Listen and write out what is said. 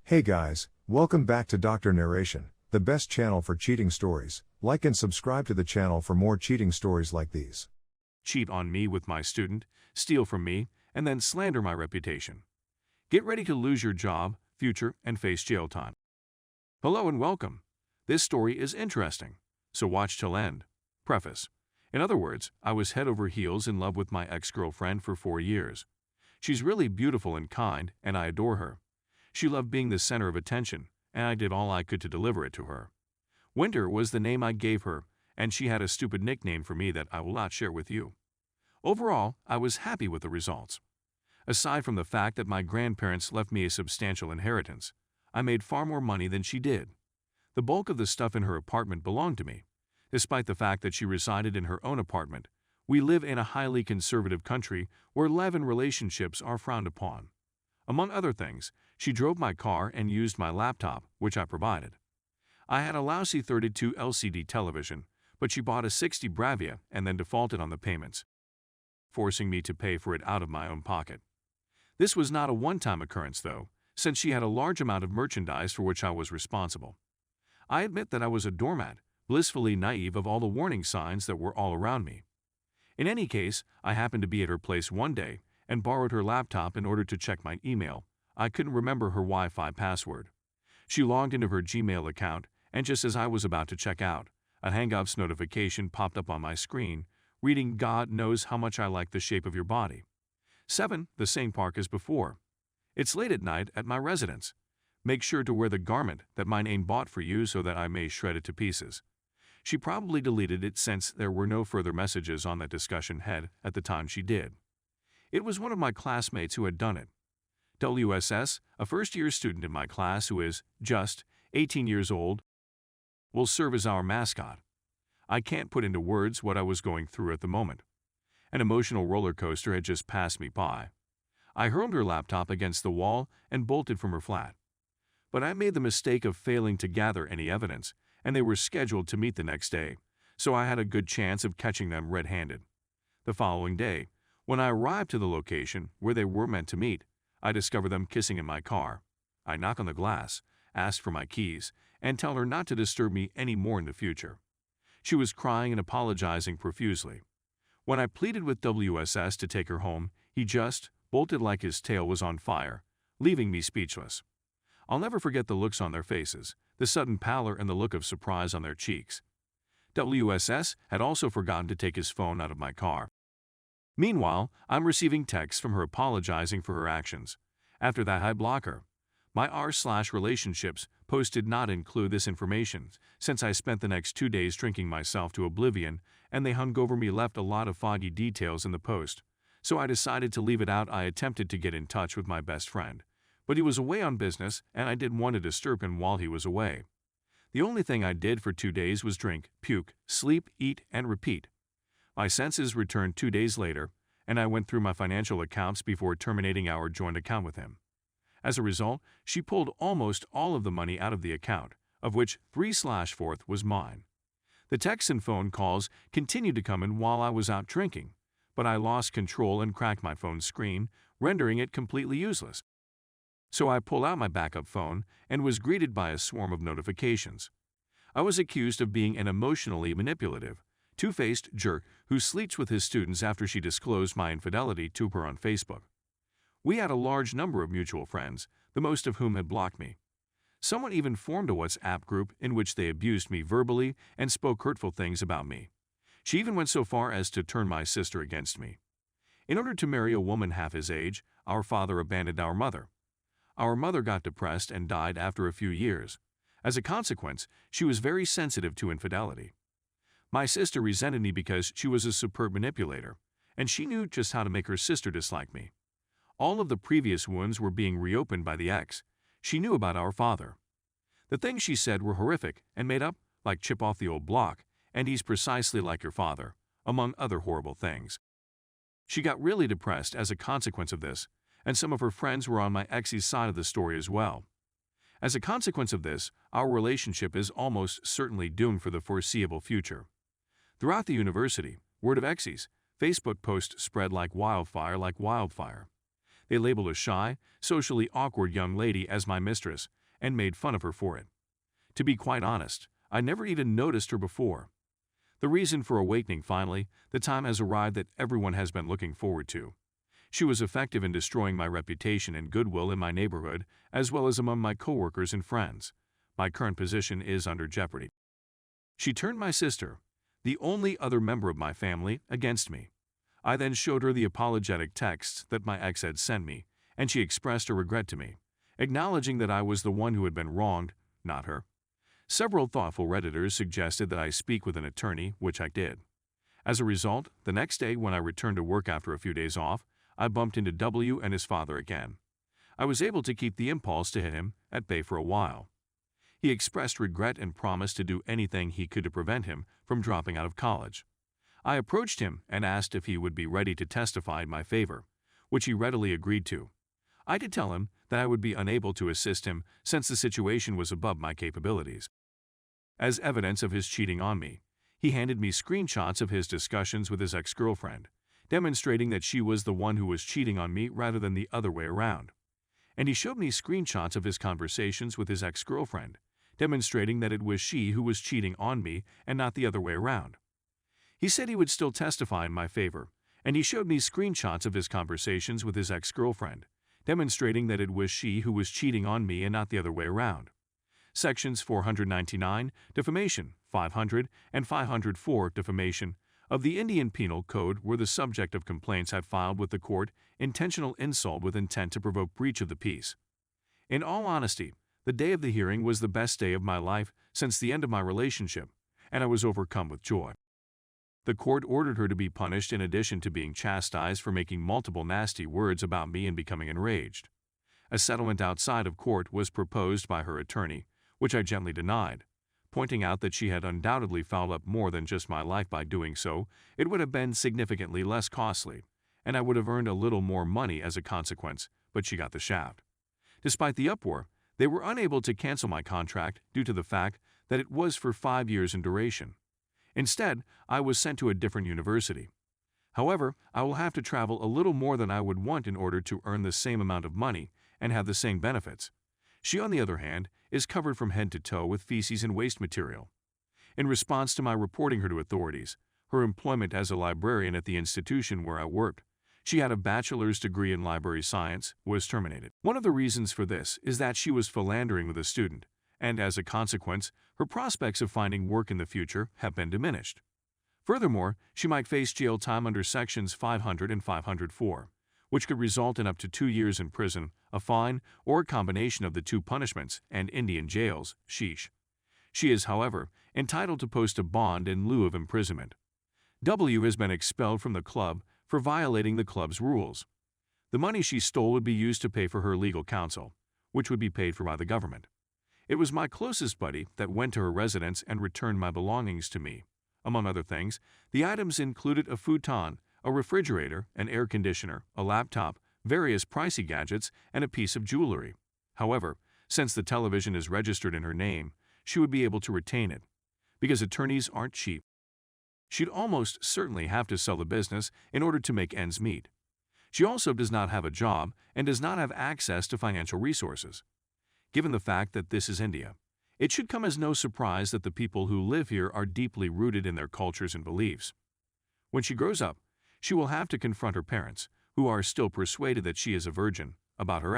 Hey guys, welcome back to Dr. Narration, the best channel for cheating stories. Like and subscribe to the channel for more cheating stories like these. Cheat on me with my student, steal from me, and then slander my reputation. Get ready to lose your job, future, and face jail time. Hello and welcome. This story is interesting, so watch till end. Preface. In other words, I was head over heels in love with my ex-girlfriend for 4 years. She's really beautiful and kind, and I adore her. She loved being the center of attention, and I did all I could to deliver it to her. Winter was the name I gave her, and she had a stupid nickname for me that I will not share with you. Overall, I was happy with the results. Aside from the fact that my grandparents left me a substantial inheritance, I made far more money than she did. The bulk of the stuff in her apartment belonged to me. Despite the fact that she resided in her own apartment, we live in a highly conservative country where live-in relationships are frowned upon. Among other things, she drove my car and used my laptop, which I provided. I had a lousy 32 LCD television, but she bought a 60 Bravia and then defaulted on the payments, forcing me to pay for it out of my own pocket. This was not a one-time occurrence, though, since she had a large amount of merchandise for which I was responsible. I admit that I was a doormat, blissfully naive of all the warning signs that were all around me. In any case, I happened to be at her place one day and borrowed her laptop in order to check my email. I couldn't remember her Wi-Fi password. She logged into her Gmail account, and just as I was about to check out, a Hangouts notification popped up on my screen, reading, "God knows how much I like the shape of your body. 7. The same park as before. It's late at night at my residence. Make sure to wear the garment that my name bought for you so that I may shred it to pieces." She probably deleted it since there were no further messages on that discussion head at the time she did. It was one of my classmates who had done it. WSS, a first-year student in my class who is just 18 years old, will serve as our mascot. I can't put into words what I was going through at the moment. An emotional roller coaster had just passed me by. I hurled her laptop against the wall and bolted from her flat. But I made the mistake of failing to gather any evidence, and they were scheduled to meet the next day, so I had a good chance of catching them red-handed. The following day, when I arrived to the location where they were meant to meet, I discover them kissing in my car. I knock on the glass, ask for my keys, and tell her not to disturb me any more in the future. She was crying and apologizing profusely. When I pleaded with WSS to take her home, he just bolted like his tail was on fire, leaving me speechless. I'll never forget the looks on their faces, the sudden pallor and the look of surprise on their cheeks. WSS had also forgotten to take his phone out of my car. Meanwhile, I'm receiving texts from her apologizing for her actions. After that, I block her. My r/relationships post did not include this information, since I spent the next 2 days drinking myself to oblivion, and they hung over me left a lot of foggy details in the post. So I decided to leave it out. I attempted to get in touch with my best friend, but he was away on business, and I didn't want to disturb him while he was away. The only thing I did for 2 days was drink, puke, sleep, eat, and repeat. My senses returned 2 days later, and I went through my financial accounts before terminating our joint account with him. As a result, she pulled almost all of the money out of the account, of which 3/4 was mine. The texts and phone calls continued to come in while I was out drinking, but I lost control and cracked my phone's screen, rendering it completely useless. So I pulled out my backup phone and was greeted by a swarm of notifications. I was accused of being an emotionally manipulative, two-faced jerk who sleeps with his students after she disclosed my infidelity to her on Facebook. We had a large number of mutual friends, the most of whom had blocked me. Someone even formed a WhatsApp group in which they abused me verbally and spoke hurtful things about me. She even went so far as to turn my sister against me. In order to marry a woman half his age, our father abandoned our mother. Our mother got depressed and died after a few years. As a consequence, she was very sensitive to infidelity. My sister resented me because she was a superb manipulator, and she knew just how to make her sister dislike me. All of the previous wounds were being reopened by the ex. She knew about our father. The things she said were horrific and made up like chip off the old block, and he's precisely like your father, among other horrible things. She got really depressed as a consequence of this, and some of her friends were on my ex's side of the story as well. As a consequence of this, our relationship is almost certainly doomed for the foreseeable future. Throughout the university, word of exes, Facebook posts spread like wildfire. They labeled a shy, socially awkward young lady as my mistress and made fun of her for it. To be quite honest, I never even noticed her before. The reason for awakening finally, the time has arrived that everyone has been looking forward to. She was effective in destroying my reputation and goodwill in my neighborhood, as well as among my coworkers and friends. My current position is under jeopardy. She turned my sister, the only other member of my family, against me. I then showed her the apologetic texts that my ex had sent me, and she expressed her regret to me, acknowledging that I was the one who had been wronged, not her. Several thoughtful Redditors suggested that I speak with an attorney, which I did. As a result, the next day when I returned to work after a few days off, I bumped into W and his father again. I was able to keep the impulse to hit him at bay for a while. He expressed regret and promised to do anything he could to prevent him from dropping out of college. I approached him and asked if he would be ready to testify in my favor, which he readily agreed to. I did tell him that I would be unable to assist him since the situation was above my capabilities. As evidence of his cheating on me, he handed me screenshots of his discussions with his ex-girlfriend, demonstrating that she was the one who was cheating on me rather than the other way around. And he showed me screenshots of his conversations with his ex-girlfriend, demonstrating that it was she who was cheating on me and not the other way around. He said he would still testify in my favor, and he showed me screenshots of his conversations with his ex-girlfriend, demonstrating that it was she who was cheating on me and not the other way around. Sections 499, defamation, 500, and 504, defamation, of the Indian Penal Code were the subject of complaints I filed with the court, intentional insult with intent to provoke breach of the peace. In all honesty, the day of the hearing was the best day of my life since the end of my relationship, and I was overcome with joy. The court ordered her to be punished in addition to being chastised for making multiple nasty words about me and becoming enraged. A settlement outside of court was proposed by her attorney, which I gently denied, pointing out that she had undoubtedly fouled up more than just my life by doing so. It would have been significantly less costly, and I would have earned a little more money as a consequence, but she got the shaft. Despite the uproar, they were unable to cancel my contract due to the fact that it was for 5 years in duration. Instead, I was sent to a different university. However, I will have to travel a little more than I would want in order to earn the same amount of money and have the same benefits. She, on the other hand, is covered from head to toe with feces and waste material. In response to my reporting her to authorities, her employment as a librarian at the institution where I worked, she had a bachelor's degree in library science, was terminated. One of the reasons for this is that she was philandering with a student, and as a consequence, her prospects of finding work in the future have been diminished. Furthermore, she might face jail time under Sections 500 and 504, which could result in up to 2 years in prison, a fine, or a combination of the two punishments, and Indian jails, sheesh. She is, however, entitled to post a bond in lieu of imprisonment. W has been expelled from the club for violating the club's rules. The money she stole would be used to pay for her legal counsel, which would be paid for by the government. It was my closest buddy that went to her residence and returned my belongings to me. Among other things, the items included a futon, a refrigerator, an air conditioner, a laptop, various pricey gadgets, and a piece of jewelry. However, since the television is registered in her name, she would be able to retain it, because attorneys aren't cheap. She'd almost certainly have to sell the business in order to make ends meet. She also does not have a job and does not have access to financial resources. Given the fact that this is India, it should come as no surprise that the people who live here are deeply rooted in their cultures and beliefs. When she grows up, she will have to confront her parents, who are still persuaded that she is a virgin, about her